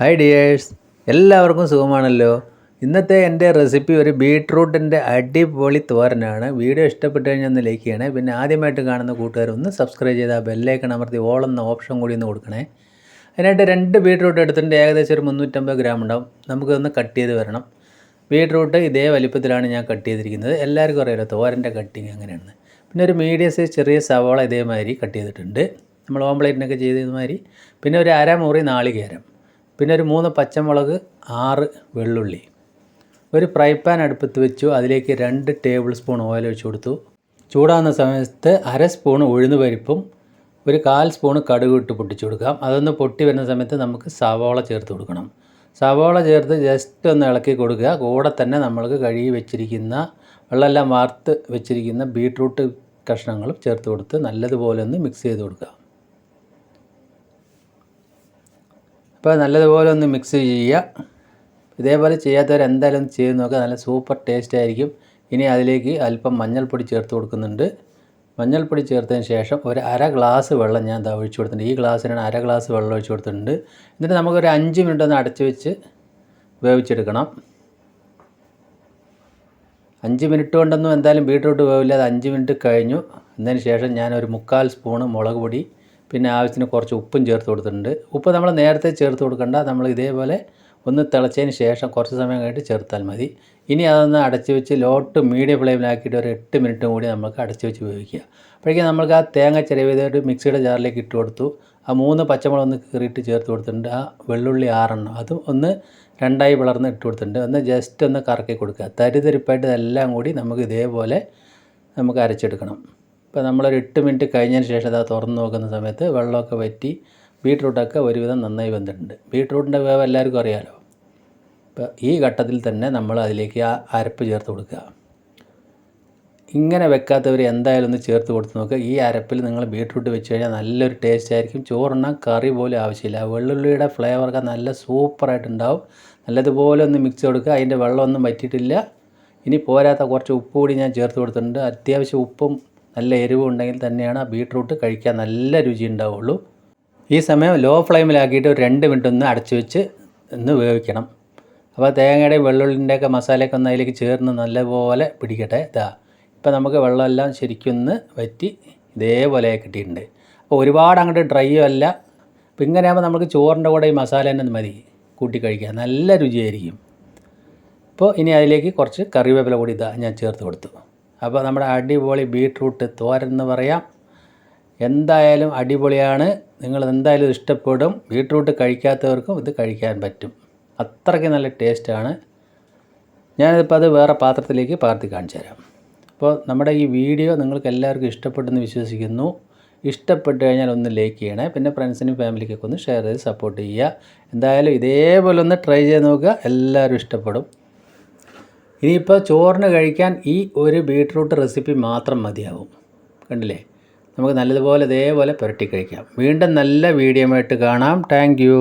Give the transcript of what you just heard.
Hi dears, എല്ലാവർക്കും സുഖമാണല്ലോ. ഇന്നത്തെ എൻ്റെ റെസിപ്പി ഒരു ബീട്രൂട്ടിൻ്റെ അടിപൊളി തോരനാണ്. വീഡിയോ ഇഷ്ടപ്പെട്ട് കഴിഞ്ഞാൽ ഒന്ന് ലൈക്ക് ചെയ്യണേ. പിന്നെ ആദ്യമായിട്ട് കാണുന്ന കൂട്ടുകാർ ഒന്ന് സബ്സ്ക്രൈബ് ചെയ്ത് ആ ബെല്ലൈക്കൺ അമർത്തി ഓൾ എന്ന ഓപ്ഷൻ കൂടി ഒന്ന് കൊടുക്കണേ. അതിനായിട്ട് 2 ബീട്രൂട്ട് എടുത്തിട്ടുണ്ട്. ഏകദേശം ഒരു 350 ഗ്രാം ഉണ്ടാവും. നമുക്കൊന്ന് കട്ട് ചെയ്ത് വരണം. ബീട്രൂട്ട് ഇതേ വലിപ്പത്തിലാണ് ഞാൻ കട്ട് ചെയ്തിരിക്കുന്നത്. എല്ലാവർക്കും അറിയാമല്ലോ തോരൻ്റെ കട്ടിങ് എങ്ങനെയാണ്. പിന്നെ ഒരു മീഡിയം സൈസ് ചെറിയ സവാള ഇതേമാതിരി കട്ട് ചെയ്തിട്ടുണ്ട്, നമ്മൾ ഓംപ്ലേറ്റിനൊക്കെ ചെയ്തതുമാതിരി. പിന്നെ ഒരു അരമുറി നാളികേരം, പിന്നെ ഒരു 3 പച്ചമുളക്, 6 വെള്ളുള്ളി. ഒരു ഫ്രൈ പാൻ അടുപ്പത്ത് വെച്ചു. അതിലേക്ക് 2 ടേബിൾ സ്പൂൺ ഓയിൽ ഒഴിച്ചു കൊടുത്തു. ചൂടാകുന്ന സമയത്ത് 1/2 സ്പൂൺ ഉഴുന്ന് പരിപ്പും ഒരു 1/4 സ്പൂൺ കടുക് ഇട്ട് പൊട്ടിച്ചു കൊടുക്കാം. അതൊന്ന് പൊട്ടി വരുന്ന സമയത്ത് നമുക്ക് സവാള ചേർത്ത് കൊടുക്കണം. സവാള ചേർത്ത് ജസ്റ്റ് ഒന്ന് ഇളക്കി കൊടുക്കുക. കൂടെ തന്നെ നമ്മൾക്ക് കഴുകി വെച്ചിരിക്കുന്ന വെള്ളമെല്ലാം വാർത്ത് വെച്ചിരിക്കുന്ന ബീട്രൂട്ട് കഷ്ണങ്ങളും ചേർത്ത് കൊടുത്ത് നല്ലതുപോലെ ഒന്ന് മിക്സ് ചെയ്ത് കൊടുക്കുക. അപ്പോൾ നല്ലതുപോലെ ഒന്ന് മിക്സ് ചെയ്യുക. ഇതേപോലെ ചെയ്യാത്തവർ എന്തായാലും ചെയ്ത് നോക്കുക, നല്ല സൂപ്പർ ടേസ്റ്റ് ആയിരിക്കും. ഇനി അതിലേക്ക് അല്പം മഞ്ഞൾപ്പൊടി ചേർത്ത് കൊടുക്കുന്നുണ്ട്. മഞ്ഞൾപ്പൊടി ചേർത്തതിന് ശേഷം ഒരു 1/2 ഗ്ലാസ് വെള്ളം ഞാൻ ഒഴിച്ചു കൊടുത്തിട്ടുണ്ട്. ഈ ഗ്ലാസ്സിനാണ് 1/2 ഗ്ലാസ് വെള്ളം ഒഴിച്ചു കൊടുത്തിട്ടുണ്ട്. എന്നിട്ട് നമുക്കൊരു 5 മിനിറ്റ് ഒന്ന് അടച്ചു വെച്ച് വേവിച്ചെടുക്കണം. 5 മിനിറ്റ് കൊണ്ടൊന്നും എന്തായാലും ബീട്രൂട്ട് വേവില്ല. അത് 5 മിനിറ്റ് കഴിഞ്ഞു. എന്നതിന് ശേഷം ഞാനൊരു 3/4 സ്പൂണ് മുളക് പൊടി, പിന്നെ ആവശ്യത്തിന് കുറച്ച് ഉപ്പും ചേർത്ത് കൊടുത്തിട്ടുണ്ട്. ഉപ്പ് നമ്മൾ നേരത്തെ ചേർത്ത് കൊടുക്കണ്ട, നമ്മൾ ഇതേപോലെ ഒന്ന് തിളച്ചതിന് ശേഷം കുറച്ച് സമയം കഴിഞ്ഞിട്ട് ചേർത്താൽ മതി. ഇനി അതൊന്ന് അടച്ച് വെച്ച് ലോ ടു മീഡിയം ഫ്ലെയിമിലാക്കിയിട്ട് ഒരു 8 മിനിറ്റും കൂടി നമുക്ക് അടച്ച് വെച്ച് വേവിക്കുക. അപ്പോഴേക്കും നമ്മൾക്ക് ആ തേങ്ങ ചിരവിയതായിട്ട് മിക്സിയുടെ ജാറിലേക്ക് ഇട്ട് കൊടുത്തു. ആ 3 പച്ചമുളക് ഒന്ന് കീറിയിട്ട് ചേർത്ത് കൊടുത്തിട്ടുണ്ട്. ആ വെള്ളുള്ളി 6 എണ്ണം അതും ഒന്ന് 2ആയി പിളർന്ന് ഇട്ട് കൊടുത്തിട്ടുണ്ട്. ഒന്ന് ജസ്റ്റ് ഒന്ന് കറക്കി കൊടുക്കുക. തരിതരിപ്പായിട്ട് ഇതെല്ലാം കൂടി നമുക്ക് ഇതേപോലെ നമുക്ക് അരച്ചെടുക്കണം. ഇപ്പോൾ നമ്മളൊരു 8 മിനിറ്റ് കഴിഞ്ഞതിന് ശേഷം അത് തുറന്ന് നോക്കുന്ന സമയത്ത് വെള്ളമൊക്കെ വറ്റി ബീട്രൂട്ടൊക്കെ ഒരുവിധം നന്നായി വെന്തിട്ടുണ്ട്. ബീട്രൂട്ടിൻ്റെ വേവ് എല്ലാവർക്കും അറിയാമല്ലോ. ഇപ്പോൾ ഈ ഘട്ടത്തിൽ തന്നെ നമ്മൾ അതിലേക്ക് ആ അരപ്പ് ചേർത്ത് കൊടുക്കുക. ഇങ്ങനെ വെക്കാത്തവർ എന്തായാലും ഒന്ന് ചേർത്ത് കൊടുത്ത് നോക്കുക. ഈ അരപ്പിൽ നിങ്ങൾ ബീട്രൂട്ട് വെച്ച് കഴിഞ്ഞാൽ നല്ലൊരു ടേസ്റ്റ് ആയിരിക്കും. ചോറുണ്ണാൻ കറി പോലും ആവശ്യമില്ല. വെള്ളുള്ളിയുടെ ഫ്ലേവറൊക്കെ നല്ല സൂപ്പറായിട്ടുണ്ടാവും. നല്ലതുപോലെ ഒന്ന് മിക്സ് കൊടുക്കുക. അതിൻ്റെ വെള്ളമൊന്നും വറ്റിയിട്ടില്ല. ഇനി പോരാത്ത കുറച്ച് ഉപ്പ് കൂടി ഞാൻ ചേർത്ത് കൊടുത്തിട്ടുണ്ട്. അത്യാവശ്യം ഉപ്പും നല്ല എരിവും ഉണ്ടെങ്കിൽ തന്നെയാണ് ആ ബീട്രൂട്ട് കഴിക്കാൻ നല്ല രുചി ഉണ്ടാവുള്ളൂ. ഈ സമയം ലോ ഫ്ലെയിമിലാക്കിയിട്ട് ഒരു 2 മിനിറ്റ് ഒന്ന് അടച്ചു വെച്ച് ഒന്ന് വേവിക്കണം. അപ്പോൾ തേങ്ങയുടെയും വെള്ളുള്ളിൻ്റെയൊക്കെ മസാലയൊക്കെ ഒന്ന് അതിലേക്ക് ചേർന്ന് നല്ലപോലെ പിടിക്കട്ടെ. ഇപ്പോൾ നമുക്ക് വെള്ളമെല്ലാം ശരിക്കും ഒന്ന് വറ്റി ഇതേപോലെ കിട്ടിയിട്ടുണ്ട്. അപ്പോൾ ഒരുപാട് അങ്ങോട്ട് ഡ്രൈയും അല്ല. അപ്പോൾ ഇങ്ങനെയാകുമ്പോൾ നമുക്ക് ചോറിൻ്റെ കൂടെ ഈ മസാല തന്നെ മതി കൂട്ടി കഴിക്കാൻ, നല്ല രുചിയായിരിക്കും. ഇപ്പോൾ ഇനി അതിലേക്ക് കുറച്ച് കറിവേപ്പില കൂടി ഞാൻ ചേർത്ത് കൊടുത്തു. അപ്പോൾ നമ്മുടെ അടിപൊളി ബീട്രൂട്ട് തോരൻ എന്ന് പറയാം. എന്തായാലും അടിപൊളിയാണ്. നിങ്ങൾ എന്തായാലും ഇഷ്ടപ്പെടും. ബീട്രൂട്ട് കഴിക്കാത്തവർക്കും ഇത് കഴിക്കാൻ പറ്റും. അത്രയ്ക്ക് നല്ല ടേസ്റ്റാണ്. ഞാനിപ്പോൾ അത് വേറെ പാത്രത്തിലേക്ക് പകർത്തി കാണിച്ചു തരാം. അപ്പോൾ നമ്മുടെ ഈ വീഡിയോ നിങ്ങൾക്ക് എല്ലാവർക്കും ഇഷ്ടപ്പെട്ടെന്ന് വിശ്വസിക്കുന്നു. ഇഷ്ടപ്പെട്ട് കഴിഞ്ഞാൽ ഒന്ന് ലൈക്ക് ചെയ്യണേ. പിന്നെ ഫ്രണ്ട്സിനും ഫാമിലിക്കൊക്കെ ഒന്ന് ഷെയർ ചെയ്ത് സപ്പോർട്ട് ചെയ്യുക. എന്തായാലും ഇതേപോലെ ഒന്ന് ട്രൈ ചെയ്ത് നോക്കുക, എല്ലാവരും ഇഷ്ടപ്പെടും. ഇനിയിപ്പോൾ ചോറിന് കഴിക്കാൻ ഈ ഒരു ബീട്രൂട്ട് റെസിപ്പി മാത്രം മതിയാവും. കണ്ടില്ലേ, നമുക്ക് നല്ലതുപോലെ ഇതേപോലെ പുരട്ടി കഴിക്കാം. വീണ്ടും നല്ല വീഡിയോ ആയിട്ട് കാണാം. Thank you.